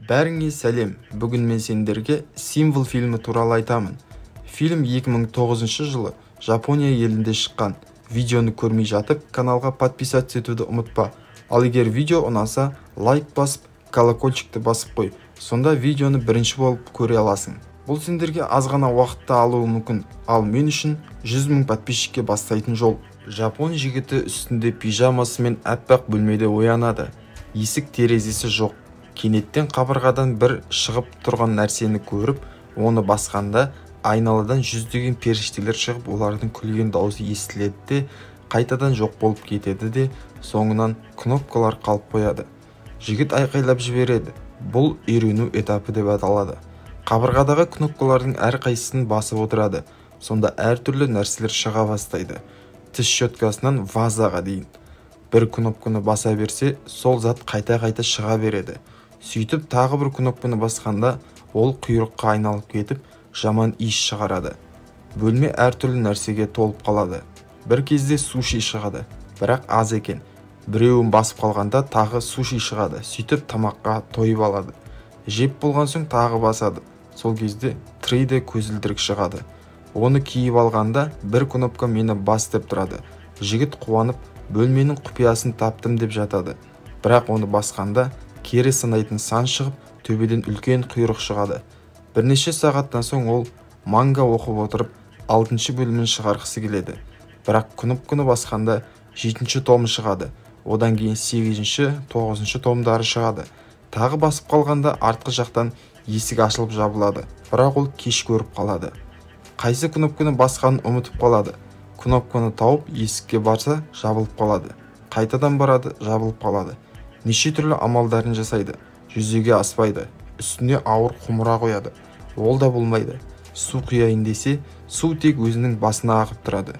Бәріңе сәлем. Бүгін мен сендерге Символ фильмі туралы айтамын. Фильм 2009 жылы Жапония елінде шыққан. Видеоны көрмей жатып, каналға подписаться етуді ұмытпа. Ал егер видео ұнаса, лайк басып, колокольчикті басып қой. Сонда видеоны бірінші болып көре аласың. Бұл сендерге аз ғана уақытта алуы мүмкін, ал мен үшін 100 000 подписчикке бастайтын жол. Жапон жігіті үстінде пижамасымен әппақ бөлмеде оянады. Есік терезесі жоқ. Кенеттен қабырғадан бір шығып тұрған нәрсені көріп, оны басқанда айналадан жүздеген періштелер шығып, олардың күлген дауысы естіледі де, қайтадан жоқ болып кетеді де, соңынан кнопкалар қалып қояды. Жігіт айқайлап жібереді. Бұл үйрену этапы деп аталады. Қабырғадағы кнопкалардың әрқайсысын басып отырады. Сонда әртүрлі нәрселер шыға бастайды. Тіс щеткасынан вазаға дейін. Бір кнопканы баса берсе, сол зат қайта-қайта шыға береді. Сөйтіп тағы бір кнопканы басқанда, ол құйрыққа айналып кетіп, жаман иіс шығарады. Бөлме әртүрлі нәрсеге толып қалады. Бір кезде суши шығады, бірақ аз екен. Біреуін басып қалғанда тағы суши шығады. Сөйтіп тамаққа тойып алады. Жеп болған соң тағы басады. Сол кезде 3D көзілдірік шығады. Оны киіп алғанда бір кнопка мені бас деп тұрады. Жігіт қуанып, бөлменің құпиясын таптым деп жатады. Бірақ оны басқанда кері санайтын сан шығып, төбеден үлкен құйрық шығады. Бірнеше сағаттан соң ол манга оқып отырып, 6-шы бөлімін шығарғысы келеді. Бірақ кнопканы басқанда 7-ші томы шығады. Одан кейін 8-ші, 9-ші томдары шығады. Тағы басып қалғанда артқы жақтан есік ашылып жабылады. Бірақ ол кеш көріп қалады. Қайсы кнопканы басқанын ұмытып қалады. Кнопканы тауып есікке барса, жабылып қалады. Қайтадан барады, жабылып қалады. Неше түрлі амалдарын жасайды. Жүзеге аспайды. Үстіне ауыр құмыра қояды. Ол да болмайды. Су құяйын десе, су тек өзінің басына ағып тұрады.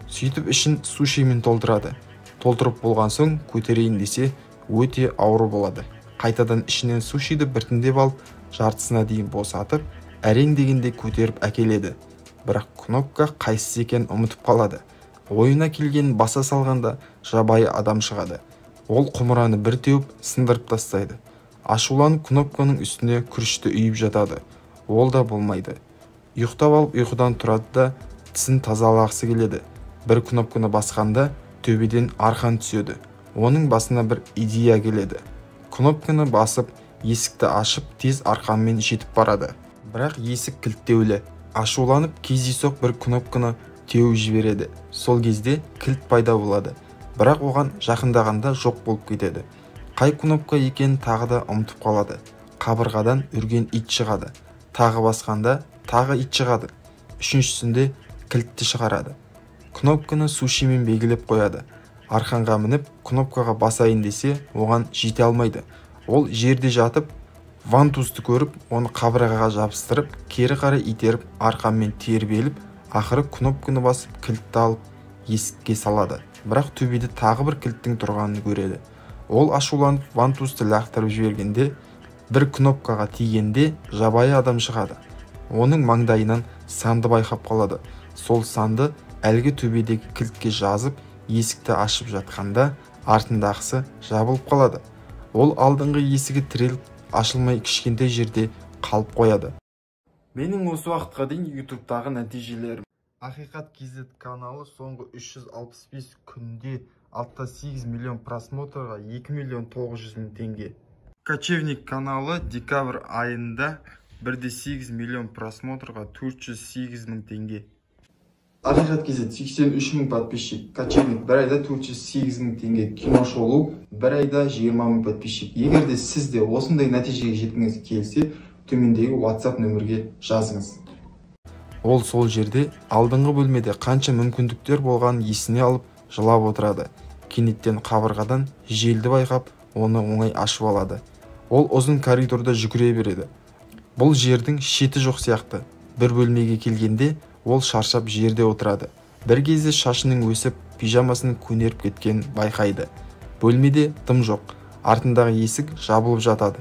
Сөйтіп ішін сушимен толтырады. Толтырып болған соң көтерейін десе, өте ауыр болады. Қайтадан ішінен сушиді біртіндеп алып, жартысына дейін босатып, әрең дегенде көтеріп әкеледі. Бірақ кнопка қайсысы екенін ұмытып қалады. Ойына келгенін баса салғанда жабайы адам шығады. Ол құмыраны бір теуіп, сындырып тастайды. Ашуланып кнопканың үстіне күрішті үйіп жатады. Ол да болмайды. Ұйықтап алып ұйқыдан тұрады да, тісін тазалағысы келеді. Бір кнопканы басқанда төбеден арқан түседі. Оның басына бір идея келеді. Кнопканы басып, есікті ашып, тез арқанмен жетіп барады. Бірақ есік кілттеулі. Ашуланып, кездейсоқ бір кнопканы теуіп жібереді. Сол кезде кілт пайда болады. Бірақ оған жақындағанда жоқ болып кетеді. Қай кнопка екенін тағы да ұмытып қалады. Қабырғадан үрген ит шығады. Тағы басқанда тағы ит шығады. Үшіншісінде кілтті шығарады. Кнопканы сушимен белгілеп қояды. Арқанға мініп, кнопкаға басайын десе, оған жете алмайды. Ол жерде жатып, вантузды көріп, оны қабырғаға жабыстырып, кері қарай итеріп, арқанмен тербеліп, ақыры кнопканы басып, кілтті алып, есікке салады. Бірақ төбеде тағы бір кілттің тұрғанын көреді. Ол ашуланып вантузды лақтырып жібергенде, бір кнопкаға тигенде жабайы адам шығады. Оның маңдайынан санды байқап қалады. Сол санды әлгі төбедегі кілтке жазып, есікті ашып жатқанда артындағысы жабылып қалады. Ол алдыңғы есігі тіреліп, ашылмай кішкентай жерде қалып қояды. Менің осы уақытқа дейін YouTube'тағы нәтижелерім. Ақиқат KZ каналы соңғы 365 күнде 68 миллион просмотрға 2 900 000 теңге. Кочевник каналы декабрь айында 1,8 миллион просмотрға 408 000 теңге. Ақиқат KZ 83 000 подписчик. Кочевник бір айда 408 000 теңге. Кино шолу бір айда 20 000 подписчик. Егер де сіз де осындай нәтижеге жеткіңіз келсе, төмендегі WhatsApp нөмірге жазыңыз. Ол сол жерде алдыңғы бөлмеде қанша мүмкіндіктер болғанын есіне алып жылап отырады. Кенеттен қабырғадан желді байқап, оны оңай ашып алады. Ол ұзын коридорда жүгіре береді. Бұл жердің шеті жоқ сияқты. Бір бөлмеге келгенде ол шаршап жерде отырады. Бір кезде шашының өсіп, пижамасының көнеріп кеткенін байқайды. Бөлмеде дым жоқ. Артындағы есік жабылып жатады.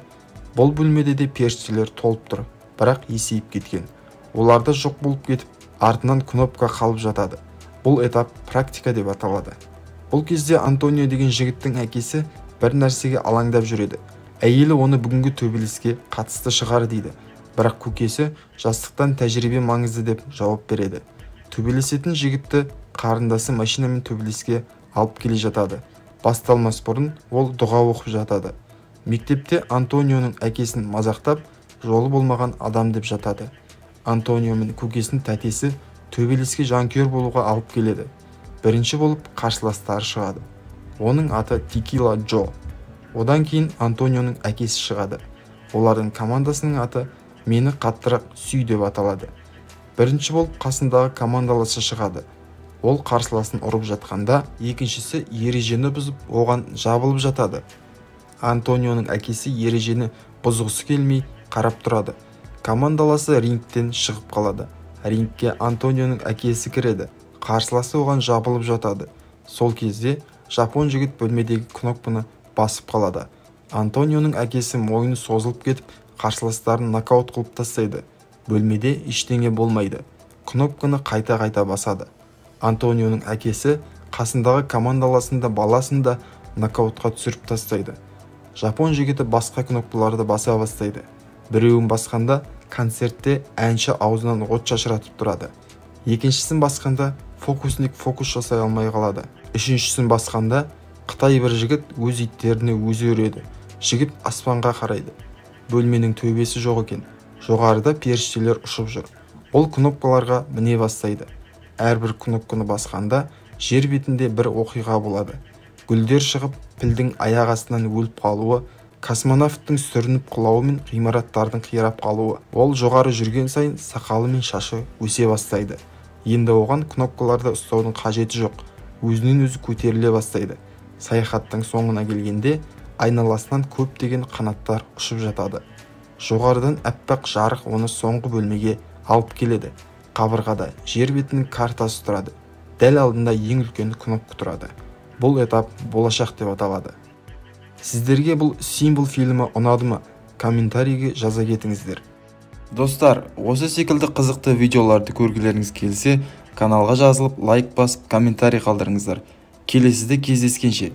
Бұл бөлмеде де періштелер толып тұр, бірақ есейіп кеткен. Оларда жоқ болып кетіп, артынан кнопка қалып жатады. Бұл этап практика деп аталады. Бұл кезде Антонио деген жігіттің әкесі бір нәрсеге алаңдап жүреді. Әйелі оны бүгінгі төбелеске қатысты шығар дейді, бірақ көкесі жастықтан тәжірибе маңызды деп жауап береді. Төбелесетін жігітті қарындасы машинамен төбелеске алып келе жатады. Басталмас бұрын ол дұға оқып жатады. Мектепте Антонионың әкесін мазақтап, жолы болмаған адам деп жатады. Антонио мен көкесінің тәтесі төбелеске жанкүйер болуға алып келеді. Бірінші болып қарсыластары шығады. Оның аты Текила Джо. Одан кейін Антонионың әкесі шығады. Олардың командасының аты Мені қаттырақ сүй деп аталады. Бірінші болып қасындағы командаласы шығады. Ол қарсыласын ұрып жатқанда, екіншісі ережені бұзып, оған жабылып жатады. Антонионың әкесі ережені бұзғысы келмей қарап тұрады. Командаласы рингтен шығып қалады. Рингке Антонионың әкесі кіреді. Қарсыласы оған жабылып жатады. Сол кезде жапон жігіт бөлмедегі кнопканы басып қалады. Антонионың әкесі мойны созылып кетіп, қарсыластарын нокаут қылып тастайды. Бөлмеде ештеңе болмайды. Кнопканы қайта-қайта басады. Антонионың әкесі қасындағы командаласында баласын да нокаутқа түсіріп тастайды. Жапон жігіті басқа кнопкаларды баса бастайды. Біреуін басқанда концертте әнші аузынан от шашыратып тұрады. Екіншісін басқанда фокусник фокус жасай алмай қалады. Үшіншісін басқанда Қытай бір жігіт өз иттеріне өзі үреді. Жігіт аспанға қарайды. Бөлменің төбесі жоқ екен. Жоғарыда періштелер ұшып жүр. Ол кнопкаларға міне бастайды. Әрбір кнопканы басқанда жер бетінде бір оқиға болады. Гүлдер шығып, пілдің аяқ астынан өліп қалуы, космонавттың сүрініп құлауы мен ғимараттардың қирап қалуы. Ол жоғары жүрген сайын сақалы мен шашы өсе бастайды. Енді оған кнопкаларды ұстаудың қажеті жоқ. Өзінен өзі көтеріле бастайды. Саяхаттың соңына келгенде айналасынан көптеген қанаттар ұшып жатады. Жоғарыдан әппақ жарық оны соңғы бөлмеге алып келеді. Қабырғада жер бетінің картасы тұрады. Дәл алдында ең үлкен кнопка тұрады. Бұл этап болашақ деп аталады. Сіздерге бұл Символ фильмі ұнады ма? Комментарийге жаза кетіңіздер. Достар, осы секілді қызықты видеоларды көргілеріңіз келсе, каналға жазылып, лайк басып, комментарий қалдырыңыздар. Келесіде кездескенше.